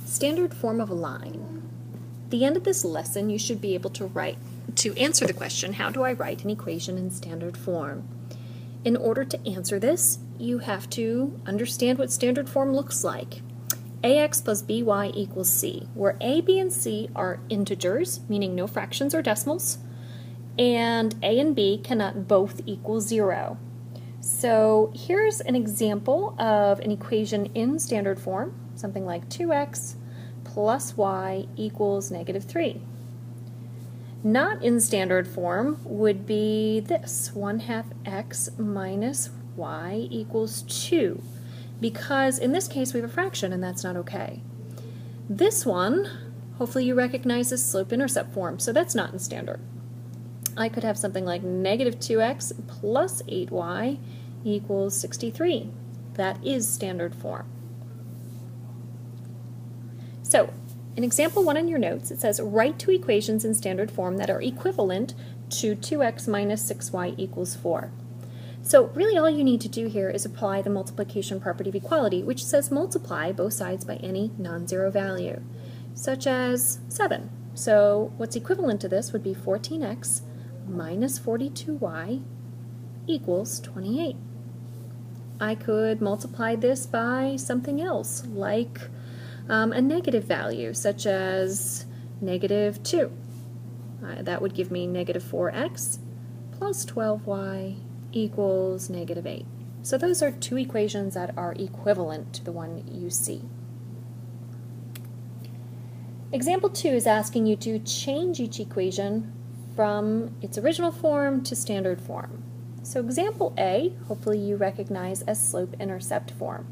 Standard form of a line. At the end of this lesson, you should be able to answer the question, how do I write an equation in standard form? In order to answer this, you have to understand what standard form looks like. ax plus by equals c, where a, b, and c are integers, meaning no fractions or decimals, and a and b cannot both equal 0. So here's an example of an equation in standard form, something like 2x plus y equals negative 3. Not in standard form would be this, 1/2 x minus y equals 2, because in this case we have a fraction and that's not okay. This one, hopefully you recognize as slope-intercept form, so that's not in standard. I could have something like negative 2x plus 8y equals 63. That is standard form. So, in example 1 in your notes, it says write two equations in standard form that are equivalent to 2x minus 6y equals 4. So really all you need to do here is apply the multiplication property of equality, which says multiply both sides by any non-zero value, such as 7. So what's equivalent to this would be 14x minus 42y equals 28. I could multiply this by something else, like a negative value, such as negative 2. That would give me negative 4x plus 12y equals negative 8. So those are two equations that are equivalent to the one you see. Example 2 is asking you to change each equation from its original form to standard form. So example A, hopefully you recognize as slope-intercept form.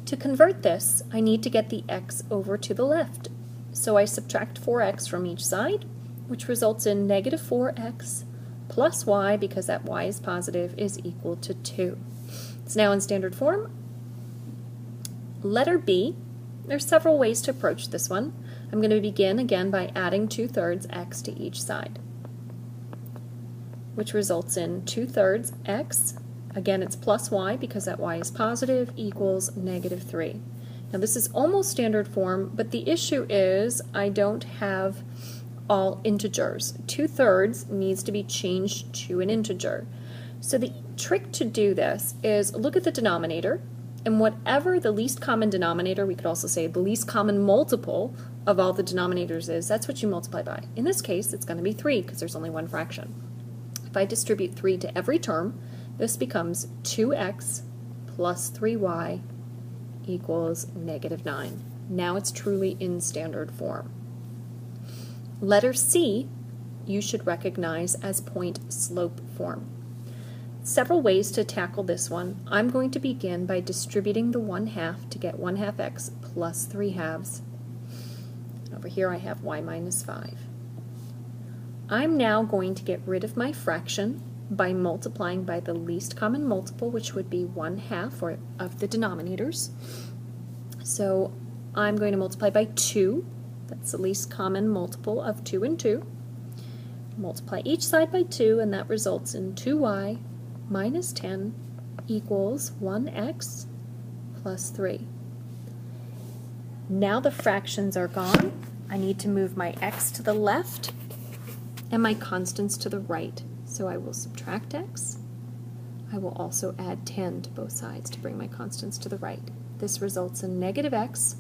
To convert this, I need to get the x over to the left. So I subtract 4x from each side, which results in negative 4x plus y, because that y is positive, is equal to 2. It's now in standard form. Letter B, there's several ways to approach this one. I'm going to begin again by adding 2/3 x to each side, which results in 2/3 x, again it's plus y because that y is positive, equals negative 3. Now this is almost standard form, but the issue is I don't have all integers. 2/3 needs to be changed to an integer. So the trick to do this is look at the denominator, and whatever the least common denominator, we could also say the least common multiple of all the denominators is, that's what you multiply by. In this case it's going to be 3 because there's only one fraction. If I distribute 3 to every term, this becomes 2x plus 3y equals negative 9. Now it's truly in standard form. Letter C, you should recognize as point-slope form. Several ways to tackle this one. I'm going to begin by distributing the 1/2 to get 1/2 x plus 3/2. Over here I have y minus 5. I'm now going to get rid of my fraction by multiplying by the least common multiple, which would be 1/2 of the denominators. So I'm going to multiply by 2. That's the least common multiple of 2 and 2. Multiply each side by 2, and that results in 2y minus 10 equals 1x plus 3. Now the fractions are gone. I need to move my x to the left and my constants to the right. So I will subtract x. I will also add 10 to both sides to bring my constants to the right. This results in negative x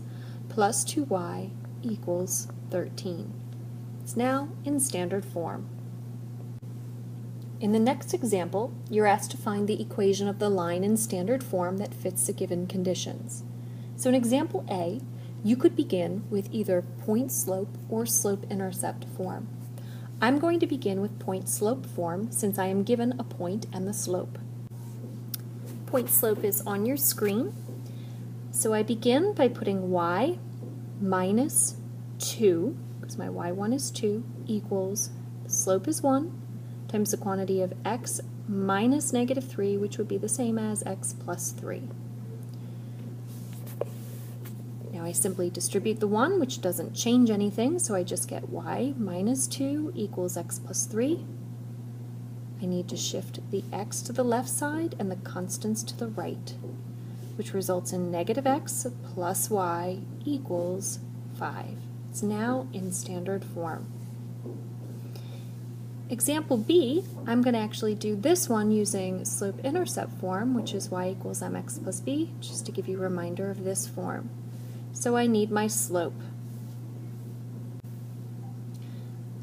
plus 2y equals 13. It's now in standard form. In the next example, you're asked to find the equation of the line in standard form that fits the given conditions. So in example A, you could begin with either point-slope or slope-intercept form. I'm going to begin with point-slope form since I am given a point and the slope. Point-slope is on your screen. So I begin by putting y minus 2, because my y1 is 2, equals, the slope is 1, times the quantity of x minus negative 3, which would be the same as x plus 3. Now I simply distribute the 1, which doesn't change anything, so I just get y minus 2 equals x plus 3. I need to shift the x to the left side and the constants to the right. which results in negative x plus y equals 5. It's now in standard form. Example B, I'm going to actually do this one using slope-intercept form, which is y equals mx plus b, just to give you a reminder of this form. So I need my slope.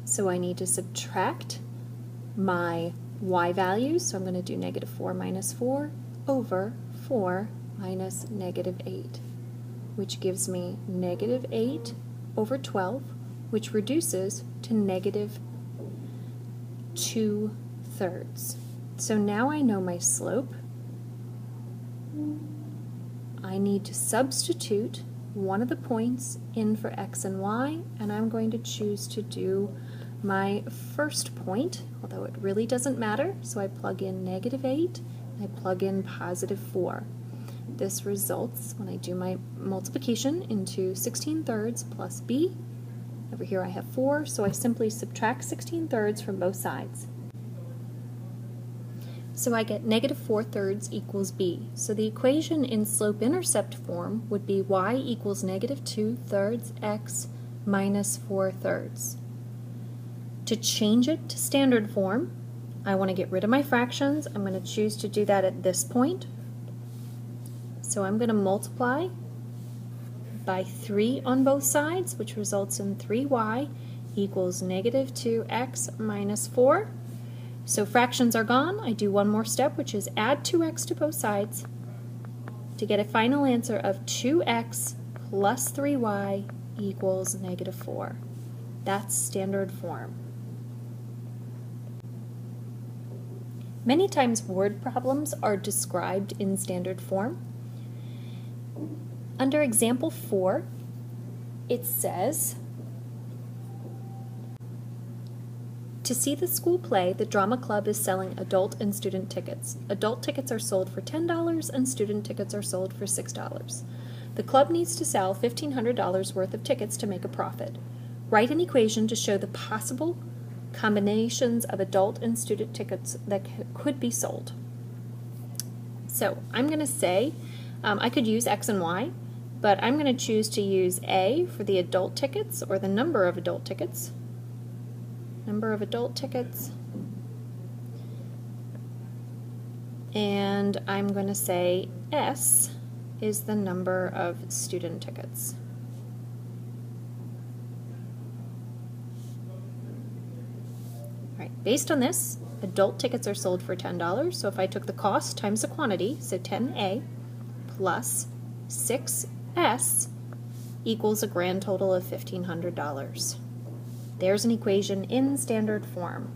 So I need to subtract my y values, so I'm going to do negative 4 minus 4 over 4 minus negative 8, which gives me negative 8 over 12, which reduces to negative 2/3. So now I know my slope. I need to substitute one of the points in for x and y, and I'm going to choose to do my first point, although it really doesn't matter. So I plug in negative 8, and I plug in positive 4. This results, when I do my multiplication, into 16/3 plus b. Over here I have 4, so I simply subtract 16/3 from both sides. So I get negative 4/3 equals b. So the equation in slope-intercept form would be y equals negative 2/3 x minus 4/3. To change it to standard form, I want to get rid of my fractions. I'm going to choose to do that at this point. So I'm going to multiply by 3 on both sides, which results in 3y equals negative 2x minus 4. So fractions are gone. I do one more step, which is add 2x to both sides to get a final answer of 2x plus 3y equals negative 4. That's standard form. Many times word problems are described in standard form. Under example 4, it says, to see the school play, the drama club is selling adult and student tickets. Adult tickets are sold for $10 and student tickets are sold for $6. The club needs to sell $1,500 worth of tickets to make a profit. Write an equation to show the possible combinations of adult and student tickets that could be sold. So I'm going to say, I could use x and y, but I'm going to choose to use A for the adult tickets, or the number of adult tickets. Number of adult tickets. And I'm going to say S is the number of student tickets. All right, based on this, adult tickets are sold for $10, so if I took the cost times the quantity, so 10A plus 6S equals a grand total of $1,500. There's an equation in standard form.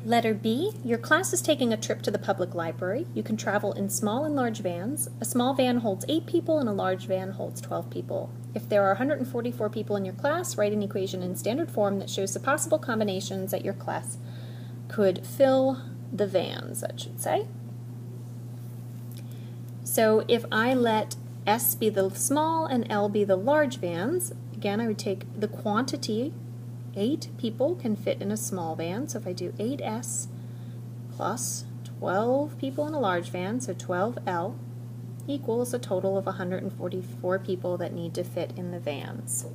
Letter B, your class is taking a trip to the public library. You can travel in small and large vans. A small van holds 8 people and a large van holds 12 people. If there are 144 people in your class, write an equation in standard form that shows the possible combinations that your class could fill the vans, I should say. So if I let S be the small and L be the large vans, again, I would take the quantity. 8 people can fit in a small van, so if I do 8S plus 12 people in a large van, so 12L, equals a total of 144 people that need to fit in the vans.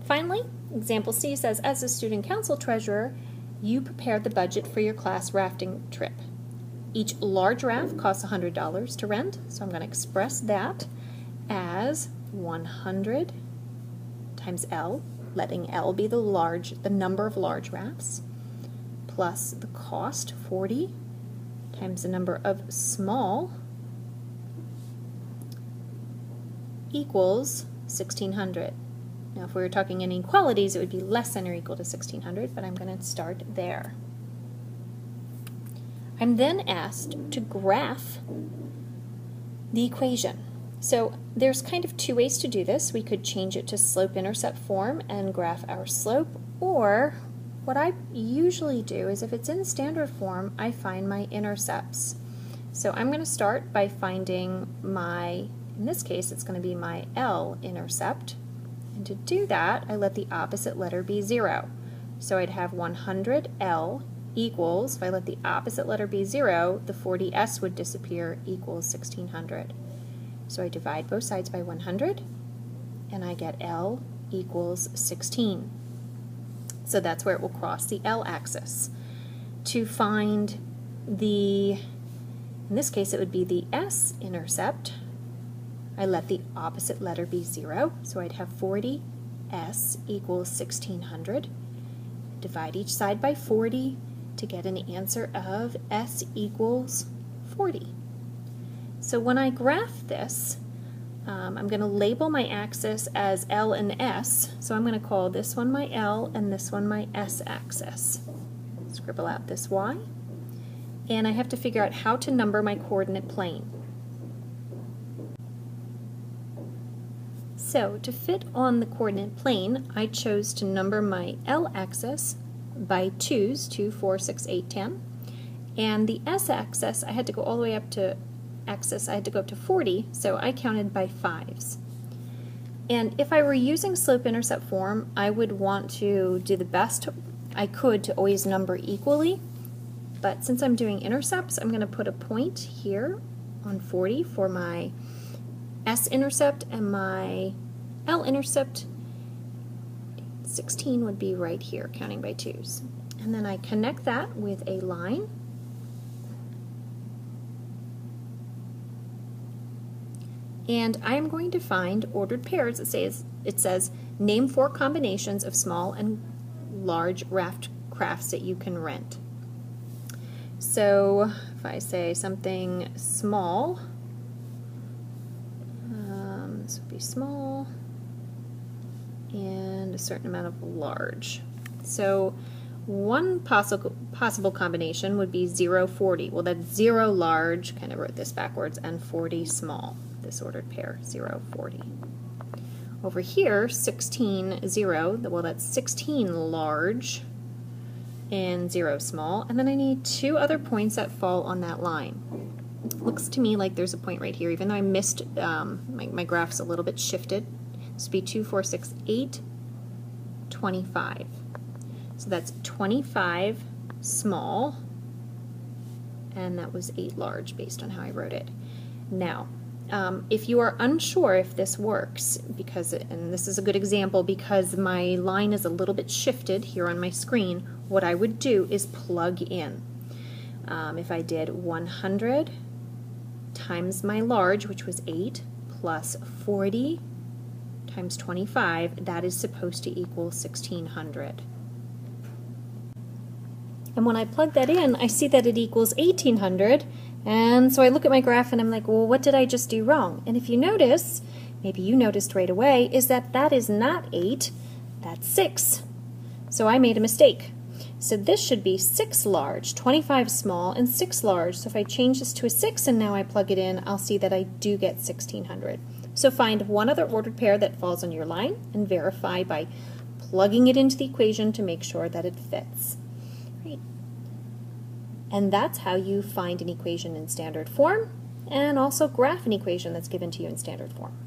Finally, example C says, as a student council treasurer, you prepared the budget for your class rafting trip. Each large raft costs $100 to rent, so I'm going to express that as 100 times L, letting L be the number of large rafts, plus the cost, 40, times the number of small, equals 1,600. Now if we were talking in inequalities, it would be less than or equal to 1,600, but I'm going to start there. I'm then asked to graph the equation. So there's kind of 2 ways to do this. We could change it to slope-intercept form and graph our slope, or what I usually do is if it's in standard form, I find my intercepts. So I'm going to start by finding my, in this case it's going to be my L intercept, and to do that I let the opposite letter be 0. So I'd have 100L equals, if I let the opposite letter be 0, the 40s would disappear, equals 1600. So I divide both sides by 100, and I get L equals 16. So that's where it will cross the L axis. To find the, in this case it would be the S intercept, I let the opposite letter be 0, so I'd have 40S equals 1600. Divide each side by 40 to get an answer of S equals 40. So when I graph this, I'm going to label my axis as L and S, so I'm going to call this one my L and this one my S axis. Scribble out this Y, and I have to figure out how to number my coordinate plane. So to fit on the coordinate plane, I chose to number my L axis by 2's, 2, 4, 6, 8, 10, and the S axis I had to go all the way up to I had to go up to 40, so I counted by 5's. And if I were using slope-intercept form, I would want to do the best I could to always number equally, but since I'm doing intercepts, I'm going to put a point here on 40 for my S-intercept, and my L-intercept 16 would be right here, counting by 2's. And then I connect that with a line. And I'm going to find ordered pairs. It says name 4 combinations of small and large raft crafts that you can rent. So if I say something small, this would be small, and a certain amount of large. So one possible combination would be 0, 40. Well, that's 0 large, kind of wrote this backwards, and 40 small. This ordered pair, 0, 40. Over here, 16, 0, well that's 16 large and 0 small, and then I need 2 other points that fall on that line. Looks to me like there's a point right here, even though I missed, my graph's a little bit shifted. This would be 2, 4, 6, 8, 25. So that's 25 small, and that was 8 large based on how I wrote it. Now, if you are unsure if this works, and this is a good example because my line is a little bit shifted here on my screen, what I would do is plug in. If I did 100 times my large, which was 8, plus 40 times 25, that is supposed to equal 1600. And when I plug that in, I see that it equals 1800, and so I look at my graph and I'm like, well, what did I just do wrong? And if you notice, maybe you noticed right away, is that that is not 8, that's 6. So I made a mistake. So this should be 6 large, 25 small, and 6 large. So if I change this to a 6 and now I plug it in, I'll see that I do get 1600. So find one other ordered pair that falls on your line and verify by plugging it into the equation to make sure that it fits. Great. And that's how you find an equation in standard form and also graph an equation that's given to you in standard form.